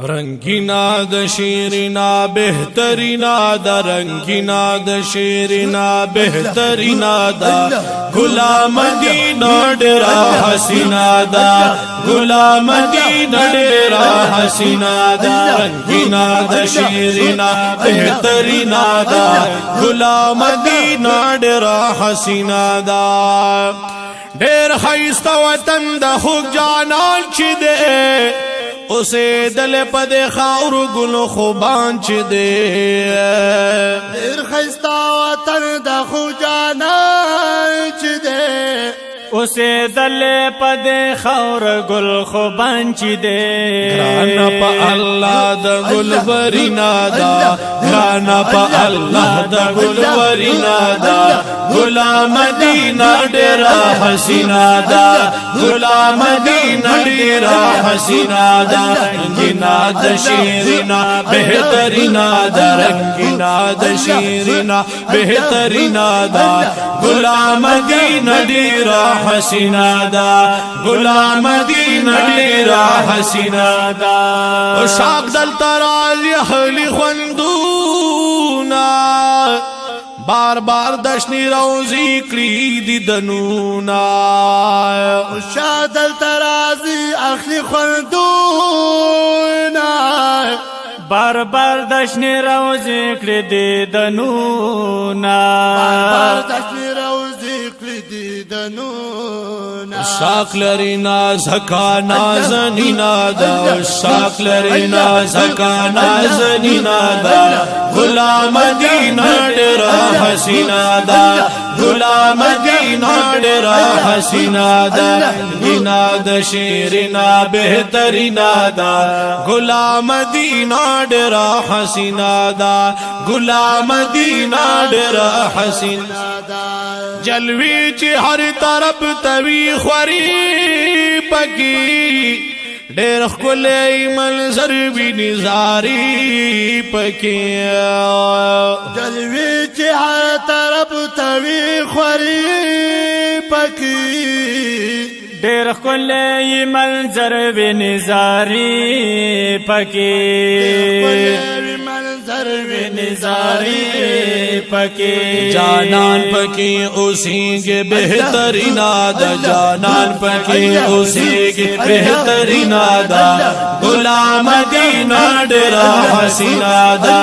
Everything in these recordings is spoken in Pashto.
رنگینا د شیرینا بهترینا دا رنگینا د شیرینا بهترینا دا غلام دینا ډیرا حسینا دا غلام دینا ډیرا حسینا دا رنگینا د شیرینا بهترینا دا غلام دینا ډیرا حسینا دا ډیر خیستا وطن د خوږ جانان چې ده اسے دل پد خاور گل خوبان چ دے دیر خیستا وطن دا خو جانا چ دے اسے دل پد خاور گل خوبان چ دے گرانا پا اللہ دا گل ورینا دا گرانا پا اللہ دا گل ورینا دا غلام دینا ڈیرا حسینا دا غلام دینا ڈیرا حسینا دا رنگینا د شیرینا بہترینا دا رنگینا د شیرینا بہترینا دا غلام دینا ڈیرا حسینا دا غلام دینا ڈیرا حسینا دا شاق دل ترالی حلی خندونا بار بار دشنی روزی کلی دی دنونا شادل ترازی اخلی خندونا بار بار دشنی روزی کلی دی دنونا بار دشنی روزی کلی دی دنونا شاک لرینا زکانا زنینا دا شاک لرینا زکانا زنینا دا غلام دینا ڈیرا حسینا دا غلام دینا ڈیرا حسینا دا رنگینا د شیرینا بہترینا دا غلام دینا ڈیرا حسینا دا غلام دینا ڈیرا حسینا دا جلوی چی ہر طرف توی خوری پکی ډېر ښکلی منظر وي نظاري پکې جلوی چې هر طرف توی خوري پکې ډېر ښکلی منظر وي نظاري پکې نظاری پکی جانان پکی اسی کے بہترینا دا جانان پکی اسی کے بہترینا دا غلام دینا ڈیرا حسینا دا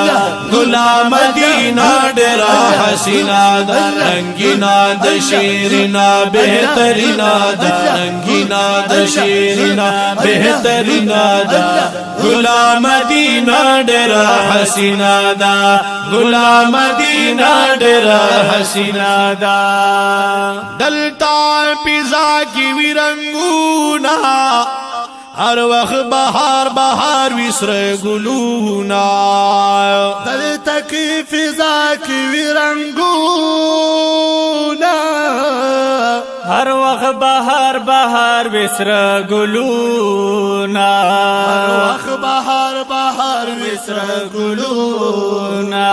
غلام دینا ڈیرا حسینا دا رنگینا د شیرینا بہترینا دا رنگینا د شیرینا بہترینا دا غلام دینا ڈیرا حسینا دا غلام دینا ڈیرا حسینا دا دلتا پیزا کی ویرنگونا ہر وقت بہار بہار وسر گلونا دلتا کی فضا کی ویرنگونا ہر وقت بہار بہار وسر گلونا ہر وقت بہار بہار وسر گلونا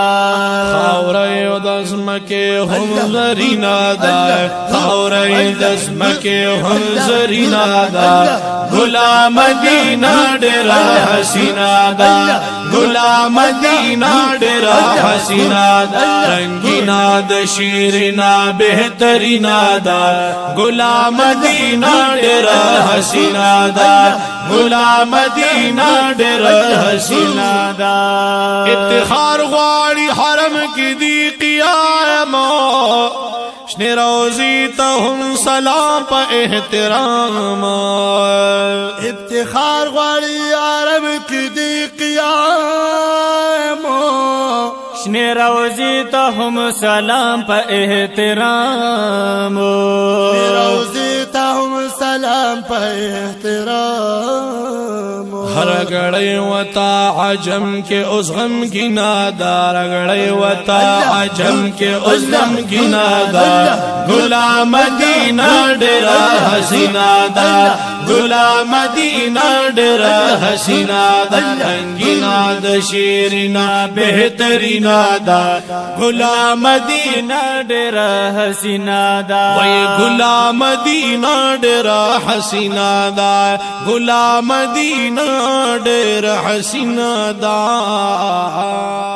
خاورے دزمکے ہم زرینا دا خاورے دزمکے ہم زرینا دا غلام دینا ڈیرا حسینا دا غلام دینا ڈیرا حسینا دا رنگینا د شیرینا بہترینا دا غلام دینا ڈیرا حسینا دا غلام دینا ڈیرا حسینا دا افتخار غواړي حرم کی دی قیام شنی روزی تا ہم سلام پا احترام افتخار غواړي عرب کی دی قیام شنی روزی تا ہم سلام پا احترام روزی تا ہم سلام پا احترام ہر گڑے وطا عجم کے اس غم کی نادار گڑے وطا عجم کے اس غم کی نادار غلام دینا ڈیرا حسینا دا ګلا مدینه ډېر حسینا ده رنگینا د شیرینا بهترینا ده ګلا مدینه ډېر حسینا ده وای ګلا مدینه ډېر حسینا ده ګلا مدینه ډېر حسینا ده